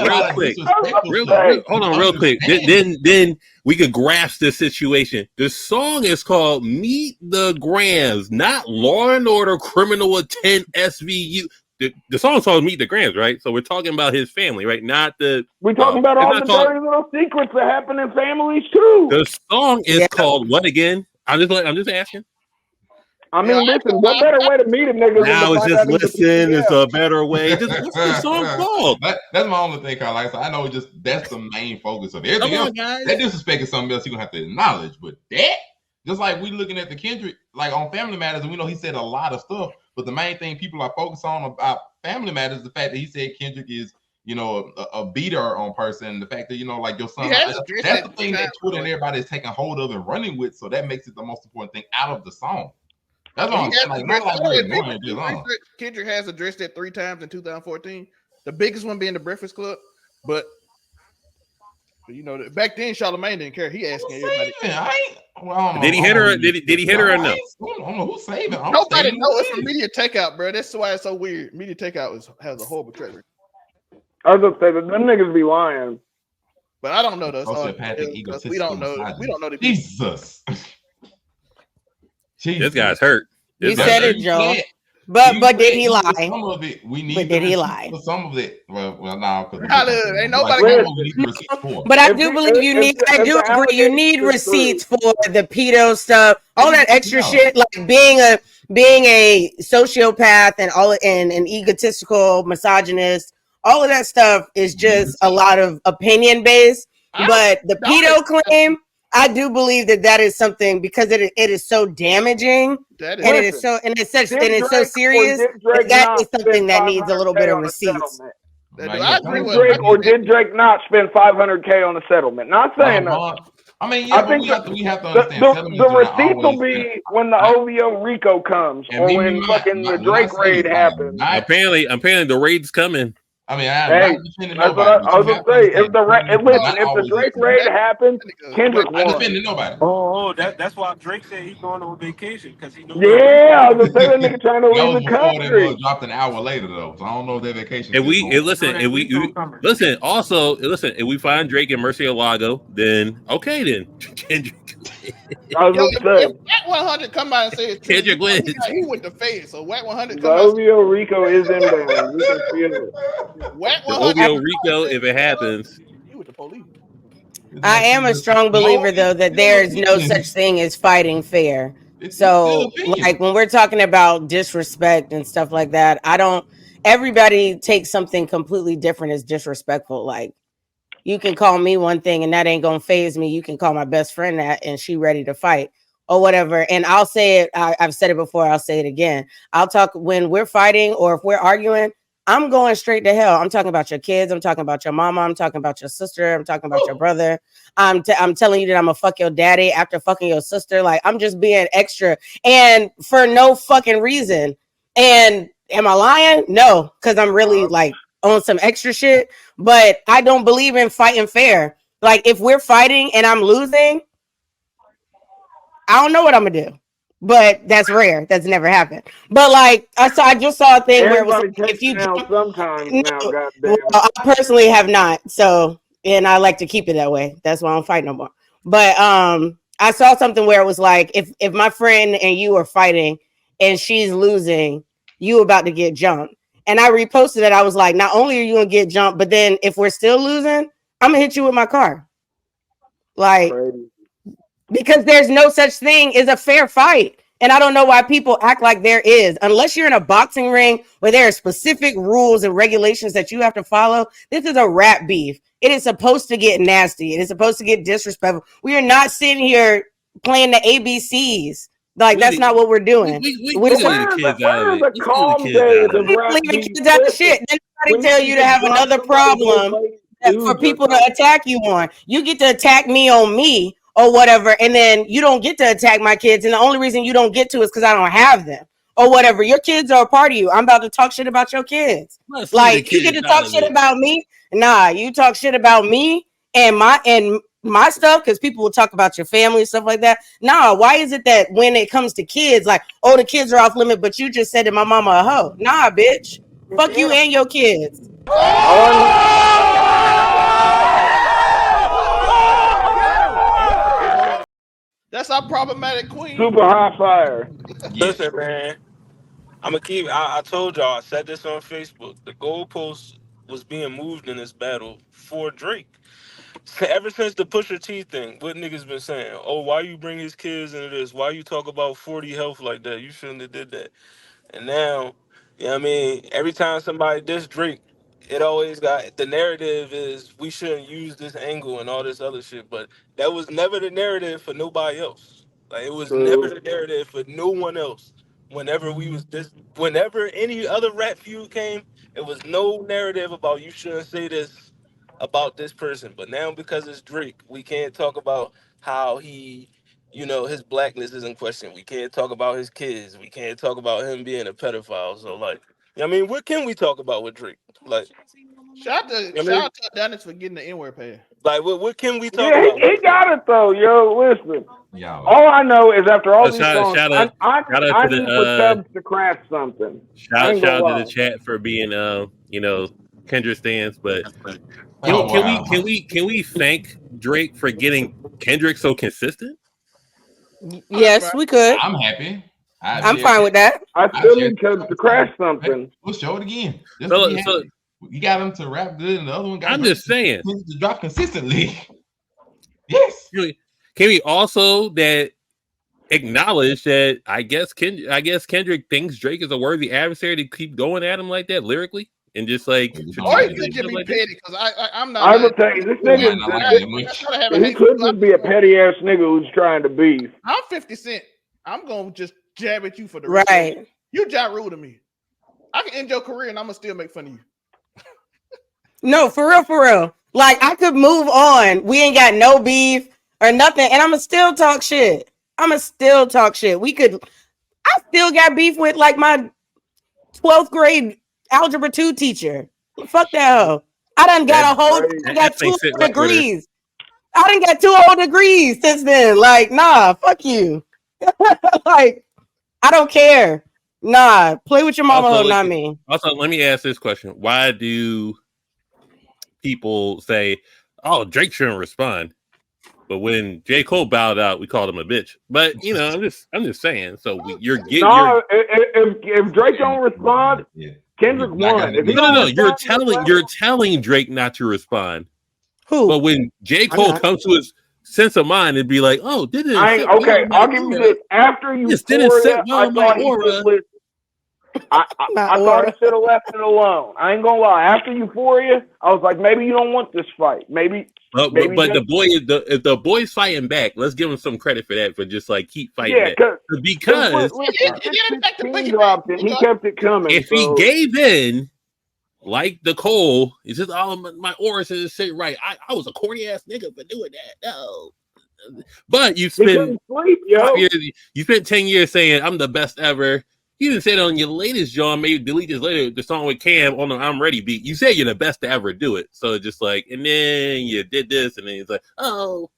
Hold on, real quick. Then we could grasp this situation. The song is called "Meet the Grams," not Law and Order Criminal Intent SVU. The song's called "Meet the Grams," right? So we're talking about his family, right? Not the. We're talking about all the dirty little secrets that happen in families too. The song is called what again? I'm just asking. I mean, listen, what better way to meet a nigga now than it's just listen. It's a better way. Just what's the song called? That's my only thing, Carl. Like I know that's the main focus of everything else. Guys. That disrespect is something else you're gonna have to acknowledge. But that, just like we looking at the Kendrick, like on Family Matters, and we know he said a lot of stuff, but the main thing people are focused on about Family Matters is the fact that he said Kendrick is, a beater on person. The fact that, like your son, that's the thing that Twitter and everybody is taking hold of and running with. So that makes it the most important thing out of the song. That's all I'm saying. Kendrick has addressed that 3 times in 2014. The biggest one being the Breakfast Club, but back then Charlamagne didn't care. He asking everybody. Did he hit her? Did he hit her or no? I don't know who's saving. Nobody knows. It's from Media Takeout, bro. That's why it's so weird. Media Takeout has a horrible track record. I was gonna say that them niggas be lying. But I don't know those. We don't know. We don't know the Jesus. This guy's hurt. You said it, Joe. But did he lie? Some of it we need. But did he lie? Some of it. Well, now ain't nobody. But I do believe you need. I do agree. You need receipts for the pedo stuff, all that extra shit, like being a sociopath and an egotistical misogynist. All of that stuff is just a lot of opinion based. But the pedo claim, I do believe that is something because it is so damaging and it's so serious. That is something that needs a little bit of receipts. Did Drake not spend $500K on a settlement? Not saying that. I mean, I think we have to understand the receipts will be when the OVO Rico comes or when fucking the Drake raid happens. Apparently the raid's coming. I mean, that's what I was gonna say. If the Drake raid happens, Kendrick won. Nobody. Oh, that's why Drake said he's going on vacation because he knows. Yeah, I was gonna say that nigga trying to leave the country. They dropped an hour later though, so I don't know if that vacation. Listen. If we find Drake and Murcielago, then okay, then Kendrick. I was gonna say, if Wack 100 come by and say it's Kendrick wins. He went to Fed, so Wack 100 the OVO Rico is inbound. You can feel it. Wack 100 OVO Rico, if it happens. He with the police. I am a strong believer though that there is no such thing as fighting fair. So like when we're talking about disrespect and stuff like that, everybody takes something completely different as disrespectful. Like you can call me one thing and that ain't gonna faze me. You can call my best friend that and she ready to fight or whatever. And I'll say it. I've said it before. I'll say it again. I'll talk when we're fighting or if we're arguing. I'm going straight to hell. I'm talking about your kids. I'm talking about your mama. I'm talking about your sister. I'm talking about your brother. I'm telling you that I'm gonna fuck your daddy after fucking your sister. Like I'm just being extra and for no fucking reason. And Am I lying? No, because I'm really like on some extra shit. But I don't believe in fighting fair. Like if we're fighting and I'm losing, I don't know what I'm gonna do. But that's rare. That's never happened. But like I just saw a thing where it was Everybody like, if takes you it down jump, sometimes now, no, goddamn. well, I personally have not. So and I like to keep it that way. That's why I don't fight no more. But I saw something where it was like if my friend and you are fighting and she's losing, you about to get jumped. And I reposted it. I was like, not only are you gonna get jumped, but then if we're still losing, I'm gonna hit you with my car. Like Crazy. because there's no such thing as a fair fight. And I don't know why people act like there is. Unless you're in a boxing ring where there are specific rules and regulations that you have to follow, this is a rap beef. It is supposed to get nasty. It is supposed to get disrespectful. We are not sitting here playing the ABCs. Like, that's not what we're doing. We We're can just leave the kids out Where of are it. the We can leave calm the kids days out of of it. rap leaving beef? kids out of shit. Then When nobody tell you you to just have drop another somebody, go problem fight for dudes or people to something. attack you on. You get to attack me on me or whatever, and then you don't get to attack my kids. And the only reason you don't get to is because I don't have them or whatever. Your kids are a part of you. I'm about to talk shit about your kids. Let's leave the Like you get kids to talk out of shit it. about me. Nah, you talk shit about me and my stuff because people will talk about your family and stuff like that. Nah, why is it that when it comes to kids, like, oh, the kids are off limit, but you just said that my mama a hoe? Nah, bitch. Fuck you and your kids. That's our problematic queen. Super high fire. Yes. Listen, man. I'm gonna keep. I told y'all. I said this on Facebook. The goalpost was being moved in this battle for Drake. Ever since the Pusha T thing, what niggas been saying? Oh, why you bring his kids into this? Why you talk about 40 health like that? You shouldn't have did that. And now, you know what I mean? Every time somebody diss Drake, it always got the narrative is we shouldn't use this angle and all this other shit. But that was never the narrative for nobody else. Like it was never True. the narrative for no one else. Whenever any other rap feud came, it was no narrative about you shouldn't say this about this person. But now because it's Drake, we can't talk about how he his blackness is in question. We can't talk about his kids. We can't talk about him being a pedophile. So like, I mean, what can we talk about with Drake? Like, Shout out to Dennis for getting the N-word paid. like what can we talk Yeah, about? he got it though, yo. Listen, Yeah. all I know is after all these songs, Shout I out to need for the Tubbs to crash something. I ain't shout gonna out to the lie. chat for being Kendrick stands, but Oh, wow. can we thank Drake for getting Kendrick so consistent? Yes, we could. I'm happy. I'm fine with that. I still need Tubbs to crash something. We'll show it again. Just So- to be happy. You got him to rap good, and the other one got I'm just saying. to drop consistently. Yes. Can we also acknowledge that I guess Kendrick thinks Drake is a worthy adversary to keep going at him like that lyrically and just like Or he could just be petty because I'm not. I will tell you, this Might nigga, not like it that much. he could just be a petty ass nigga who's trying to beef. I'm 50 Cent. I'm gonna just jab at you for the rest of Right. it. You ja Rule to me. I can end your career and I'm gonna still make fun of you. No, for real, for real. Like I could move on. We ain't got no beef or nothing, and I'ma still talk shit. I'ma still talk shit. I still got beef with like my 12th grade algebra 2 teacher. Fuck that hoe. I done got I got 2 degrees. I done got 2 whole degrees since then. Like, nah, fuck you. Like, I don't care. Nah, play with your mama, Also, not me. Also, let me ask this question: why do people say, "Oh, Drake shouldn't respond"? But when J. Cole bowed out, we called him a bitch. But I'm just saying. So if Drake don't respond, Kendrick won. You're telling Drake not to respond. Who? But when J. Cole comes to his sense of mind and be like, "Oh, didn't I'll give you this. After Euphoria, I thought he should have left it alone. I ain't gonna lie. After Euphoria, I was like, maybe you don't want this fight. Maybe But if the boy's fighting back, let's give him some credit for that. For just like keep fighting back because he kept it coming. If he gave in, like the Cole, it's just my auras is shit right. I was a corny ass nigga for doing that. No. But you spent 10 years saying I'm the best ever. You didn't say that on your latest, John. Maybe delete this later. The song with Cam on the I'm Ready beat. You said you're the best to ever do it. So just like, and then you did this, and then it's like, oh,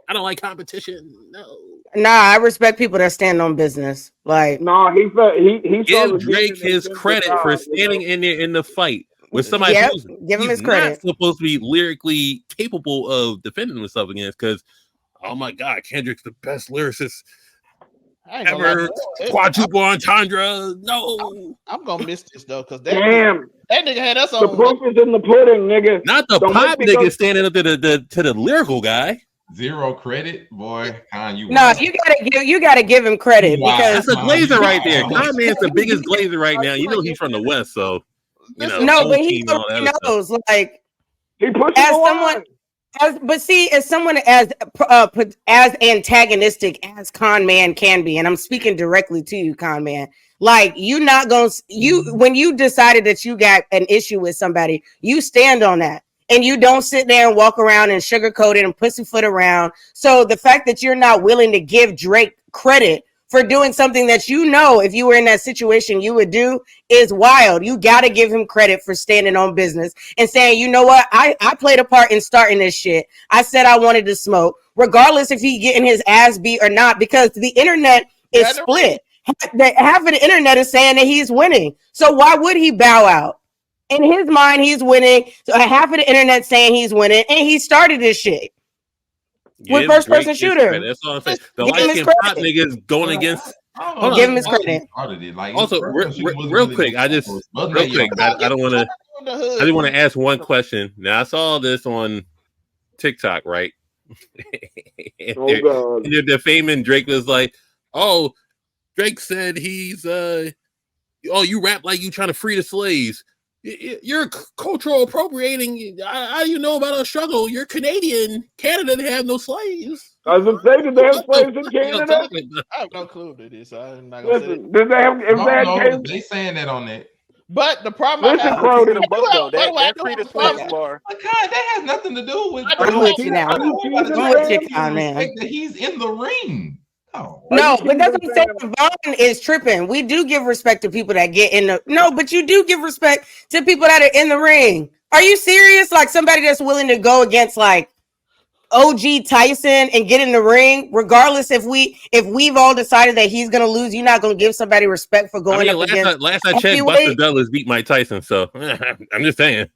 I don't like competition. No. Nah, I respect people that stand on business. Like, he give Drake his credit for standing in there in the fight with somebody who's give him his credit. Not supposed to be lyrically capable of defending himself against. Because, oh my God, Kendrick's the best lyricist ever. Quadruple entendre. No, I'm gonna miss this though, because that nigga had us on. The proof is in the pudding, nigga. Not the pop nigga standing up to the lyrical guy. Zero credit, boy. Con, you gotta give him credit because that's a glazer right there. Con Man's the biggest glazer right now. You know he's from the West, so you know. No, but he knows. Like he pushes as someone. As someone as antagonistic as Con Man can be, and I'm speaking directly to you, Con Man. Like when you decided that you got an issue with somebody, you stand on that, and you don't sit there and walk around and sugarcoat it and pussyfoot around. So the fact that you're not willing to give Drake credit for doing something that you know, if you were in that situation, you would do is wild. You got to give him credit for standing on business and saying, you know what? I played a part in starting this shit. I said I wanted to smoke, regardless if he getting his ass beat or not, because the internet is split. Half of the internet is saying that he's winning. So why would he bow out? In his mind, he's winning. So half of the internet saying he's winning, and he started this shit. With first person shooter. That's all I'm saying. The light-skinned pop niggas going against. Give him his credit. Also, real quick, I don't want to. I just want to ask one question. Now, I saw this on TikTok, right? and they're defaming Drake. Was like, oh, Drake said he's you rap like you trying to free the slaves. You're cultural appropriating. How do you know about our struggle? You're Canadian. Canada didn't have no slaves. I was going to say, did they have slaves in Canada? I have no clue to this. I'm not going to say did they have? They saying that on that. But the problem that free the slaves bar. God, that has nothing to do with. I'm with you now. I'm with you, Con Man. That he's in the ring. Oh, no, but that's what I'm saying. Vaughn is tripping. We do give respect to people that get in the but you do give respect to people that are in the ring. Are you serious? Like somebody that's willing to go against like OG Tyson and get in the ring, regardless if we've all decided that he's gonna lose, you're not gonna give somebody respect for going up against. Last I checked, Buster Douglas beat Mike Tyson. So I'm just saying.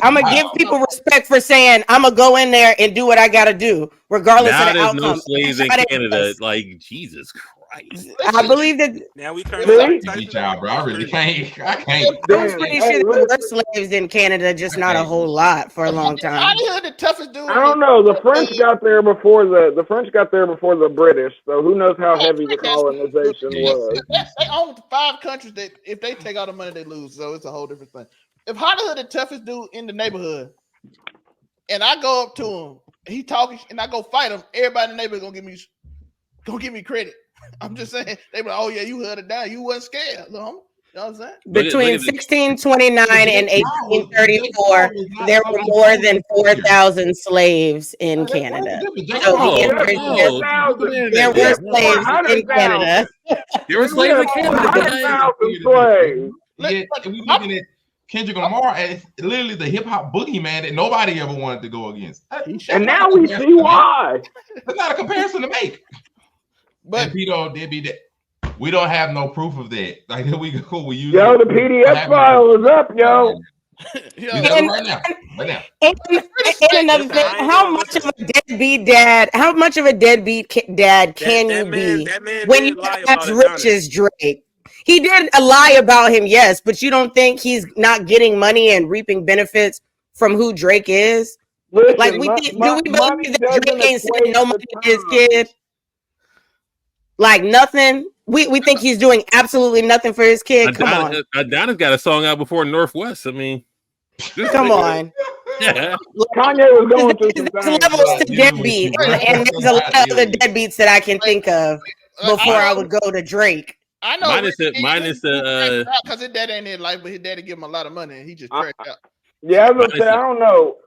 I'm gonna give people respect for saying I'm gonna go in there and do what I gotta do, regardless of the outcome. No slaves in Canada. Like Jesus Christ, I believe that. Now we turn child, bro. I really can't. I can't. I'm pretty sure there were slaves in Canada, just not a whole lot for a long time. I the toughest dude. I don't know. The French got there before the British, so who knows how heavy the colonization was. They own 5 countries that if they take all the money they lose, so it's a whole different thing. If Hollywood the toughest dude in the neighborhood, and I go up to him, he talking, and I go fight him, everybody in the neighborhood gonna give me credit. I'm just saying, they be like, oh yeah, you held it down, you wasn't scared, little homie. You know what I'm saying? Between 1629 and 1834, there were more than 4,000 slaves in Canada. There were slaves in Canada. There were slaves in Canada. We looking at Kendrick Lamar as literally the hip hop boogeyman that nobody ever wanted to go against. And now we see why. That's not a comparison to make. But we don't have no proof of that. Like here we go. We use the PDF file is up, yo. Right now. And another thing, how much of a deadbeat dad can you be when you're as rich as Drake? He did a lie about him, yes, but you don't think he's not getting money and reaping benefits from who Drake is? Listen, like, do we believe that Drake ain't saying no money to his kid? Like nothing? We think he's doing absolutely nothing for his kid? Come on. Adonis got a song out before Northwest. I mean, come on. Yeah. Kanye was going through some things. Levels to deadbeat, and there's a lot of other deadbeats that I can think of before I would go to Drake. I know. Minus the because his dad ain't in life, but his daddy give him a lot of money, and he just cracked out. Yeah, I was gonna say, I don't know.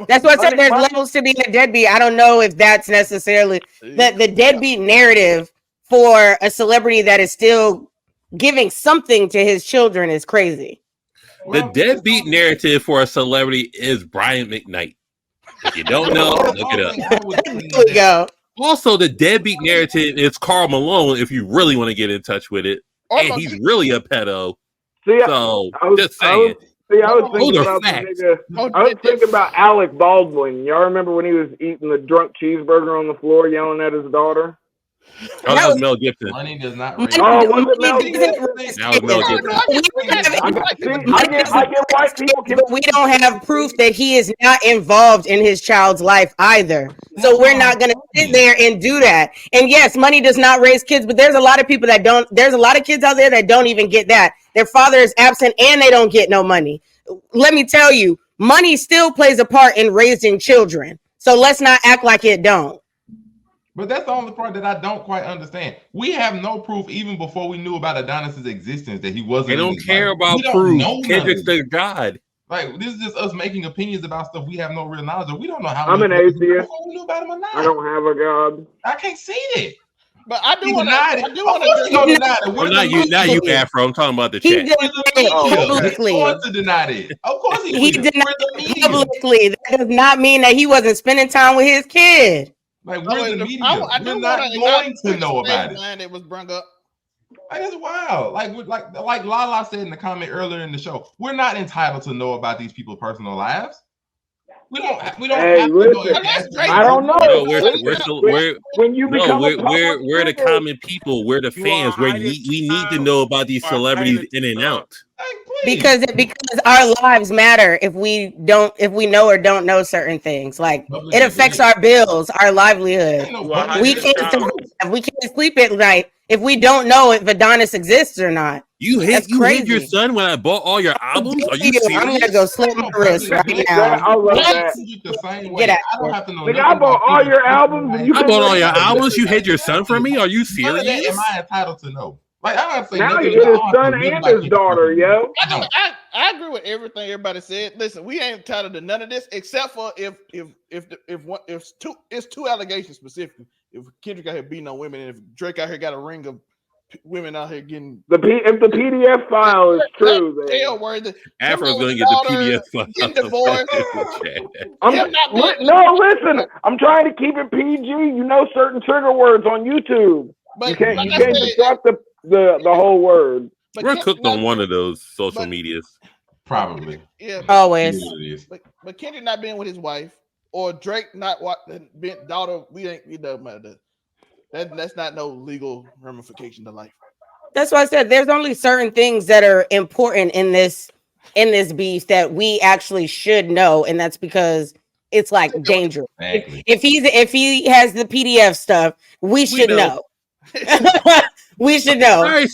That's what I said. There's levels to being a deadbeat. I don't know if that's necessarily the deadbeat narrative for a celebrity that is still giving something to his children is crazy. The deadbeat narrative for a celebrity is Brian McKnight. If you don't know, look it up. There we go. Also, the deadbeat narrative is Karl Malone, if you really want to get in touch with it. And he's really a pedo. See, so, just saying. I was thinking about Alec Baldwin. Y'all remember when he was eating the drunk cheeseburger on the floor, yelling at his daughter? Oh, that was Mel Gibson. Money does not raise. Oh, was it Mel Gibson? That was Mel Gibson. I get white people. But we don't have proof that he is not involved in his child's life either. So we're not going to sit there and do that. And yes, money does not raise kids, but there's a lot of people that don't. There's a lot of kids out there that don't even get that. Their father is absent and they don't get no money. Let me tell you, money still plays a part in raising children. So let's not act like it don't. But that's the only part that I don't quite understand. We have no proof, even before we knew about Adonis's existence, that he wasn't. They don't care about proof. Kendrick's their God. Like, this is just us making opinions about stuff we have no real knowledge of. We don't know how. I'm an atheist. Before we knew about him or not. I don't have a God. I can't see it. But I do want to. Not you, Afro. I'm talking about the chat. He publicly. Of course, to deny it. Of course, he denied it publicly. That does not mean that he wasn't spending time with his kid. Like, we're the media. We're not going to know about it. It was brought up. Like, it's wild. Like Lala said in the comment earlier in the show, we're not entitled to know about these people's personal lives. We don't have to know. I don't know. We're the common people. We're the fans. We need to know about these celebrities in and out. Because our lives matter if we know or don't know certain things. Like, it affects our bills, our livelihood. We can't survive. We can't sleep at night if we don't know if Adonis exists or not. You hit your son when I bought all your albums? Are you serious? I'm gonna go slit my wrist right now. I love that. Get out. I don't have to know. I bought all your albums. I bought all your albums. You hid your son from me? Are you serious? Am I entitled to know? Like, I don't have to say now nothing. You hit his son and his daughter, yo. I agree with everything everybody said. Listen, we ain't entitled to none of this except for if two allegations specifically. If Kendrick out here beating on women, and if Drake out here got a ring of women out here getting if the PDF file is true, Afro's gonna get the PDF file. Getting divorced. Listen. I'm trying to keep it PG. You know certain trigger words on YouTube. But you can't disrupt the whole word. We're cooked on one of those social medias. Probably. Yeah. Always. But Kendrick not being with his wife or Drake not being daughter, that's not no legal ramification to life. That's why I said there's only certain things that are important in this beef that we actually should know, and that's because it's like dangerous. Exactly. If he has the PDF stuff, we should know. We should know. If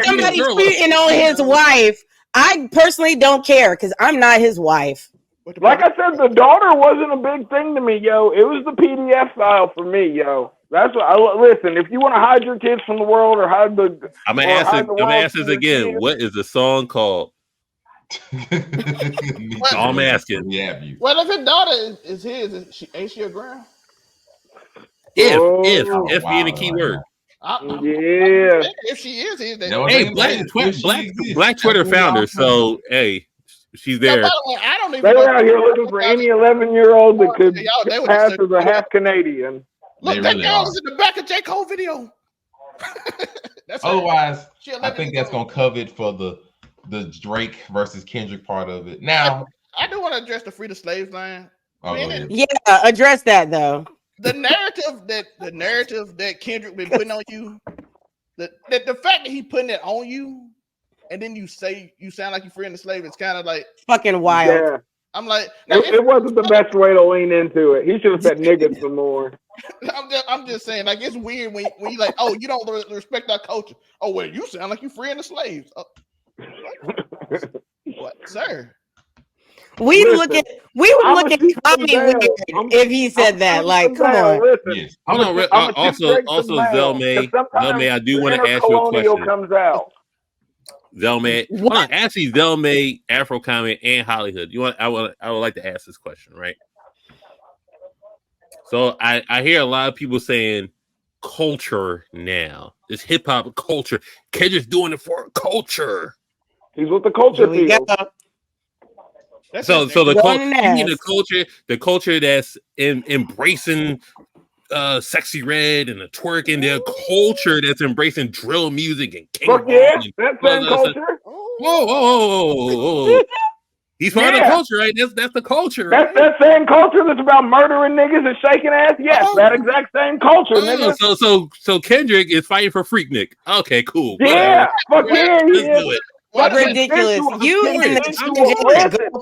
somebody's cheating on his wife, I personally don't care because I'm not his wife. Like I said, the daughter wasn't a big thing to me, yo. It was the PDF file for me, yo. That's what listen. If you want to hide your kids from the world or hide the, I'm gonna ask this again. What is the song called? I'm asking. Well, if his daughter is his, ain't she a grand? If being a key word. Yeah. If she is his, hey, Black Twitter founder. So hey, she's there. By the way, I don't even. They were out here looking for any 11-year-old that could pass as a half Canadian. Look, that girl is in the back of J. Cole video. Otherwise, I think that's gonna cover it for the Drake versus Kendrick part of it. Now, I do want to address the free the slaves line. Yeah, address that though. The narrative that Kendrick been putting on you, the fact that he putting it on you, and then you say you sound like you're freeing the slave, it's kind of like fucking wild. Yeah. I'm like, it wasn't the best way to lean into it. He should have said niggas some more. I'm just saying, like, it's weird when you like, oh, you don't respect our culture. Oh, well, you sound like you're freeing the slaves. Oh, what, sir? We would look at comedy weird if he said that. Like, come on. Yes. Also, Zelmay, I do want to ask you a question. Comes out. Zelmay, hold on. Actually, Zelmay, Afro Comment, and Hollywood. I would like to ask this question, right? So I hear a lot of people saying culture now. This hip hop culture. Kendrick's doing it for a culture. He's with the culture field. So the culture that's embracing Sexy Red and the twerk, and their culture that's embracing drill music and King Fuck yeah, that same culture. Whoa. He's part of the culture, right? That's the culture, right? That's that same culture that's about murdering niggas and shaking ass. Yes, that exact same culture, nigga. So Kendrick is fighting for Freaknik. Okay, cool. Yeah, fuck yeah, let's do it. What ridiculous! You in the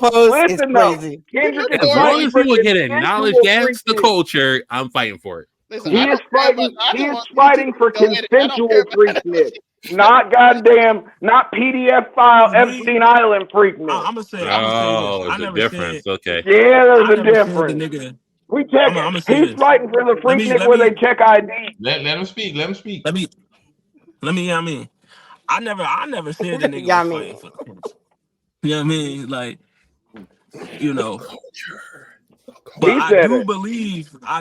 goalpost is crazy. Kendrick is as long as people get consensual acknowledged that's the culture, I'm fighting for it. Listen, he is fighting for consensual Freaknik. Not goddamn, not PDF file Epstein Island Freaknik. I'm gonna say this. There's a difference. Okay. Yeah, there's a difference. We check. He's fighting for the Freaknik where they check ID. Let him speak. Let him speak. Let me. I mean, I never said the nigga was fighting for the culture. You know what I mean? Like, you know. But I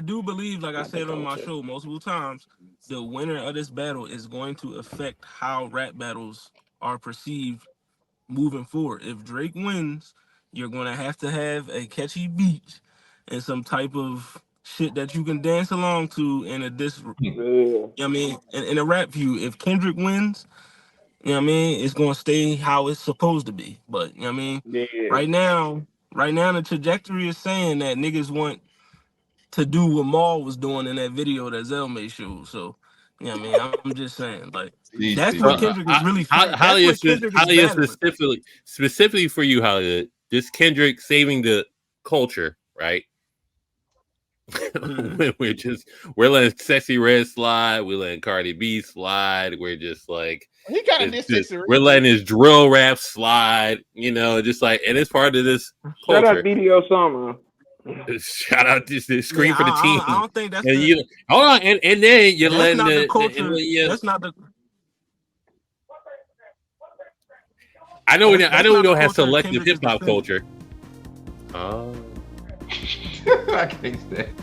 do believe, like I said on my show multiple times, the winner of this battle is going to affect how rap battles are perceived moving forward. If Drake wins, you're going to have a catchy beat and some type of shit that you can dance along to in a diss. You know what I mean? In a rap feud. If Kendrick wins, you know what I mean, it's going to stay how it's supposed to be. But, you know what I mean? Yeah. Right now, the trajectory is saying that niggas want to do what Maul was doing in that video that Zell made show. So, you know what I mean? I'm just saying, like, that's what Kendrick is really fighting. Hollywood specifically for you, Hollywood, this Kendrick saving the culture, right? We're letting Sexy Red slide, we're letting Cardi B slide, we're just like he kind of did Sexy Red. We're letting his drill rap slide, you know, just like, and it's part of this culture. Shout out BDO Summer. Shout out this screen for the team. I don't think that's hold on, and then you're letting the culture. That's not the. I know we don't have selective hip hop culture. Oh. I can't stand.